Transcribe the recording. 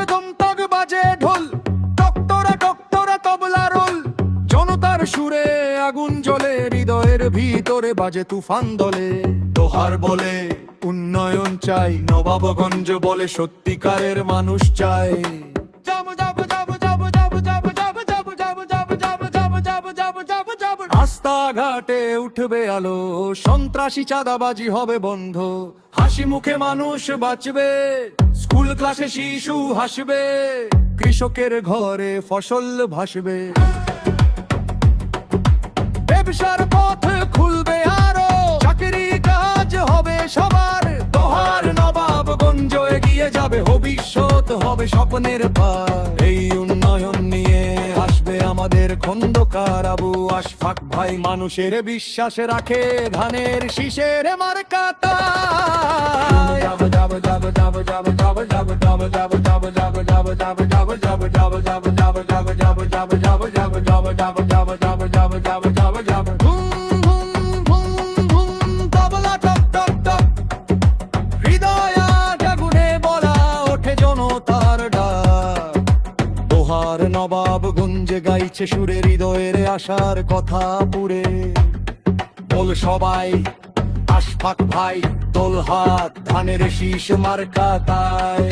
ধমতগ বাজে ঢোল, টকটরা টকটরা তবলা রোল, জনতার সুরে আগুন জ্বলে, হৃদয়ের ভিতরে বাজে তুফান দলে। দোহার বলে উন্নয়ন চাই, নবাবগঞ্জ বলে সত্যিকারের মানুষ চাই। রাস্তাঘাটে উঠবে আলো, সন্ত্রাসী চাঁদাবাজি হবে বন্ধ, হাসি মুখে মানুষ বাঁচবে, স্কুল ক্লাসে শিশু হাসবে, কৃষকের ঘরে ফসল ভাসবে। ব্যবসার পথ খুলবে আরো, চাকরি কাজ হবে সবার। দোহার নবাবগঞ্জ এগিয়ে যাবে, ভবিষ্যৎ হবে স্বপ্নের পার। এই উন্নয়ন নিয়ে আসবে আমাদের খন্দকার আবু আশফাক ভাই, মানুষের বিশ্বাস রাখে ধানের শীষের মার্কাটা। দোহার নবাবগঞ্জে গাইছে সুরে হৃদয়ের আশার কথা পুরে। বল সবাই আশফাক ভাই, দোল হাত ধানের শীষ মার্কা তাই।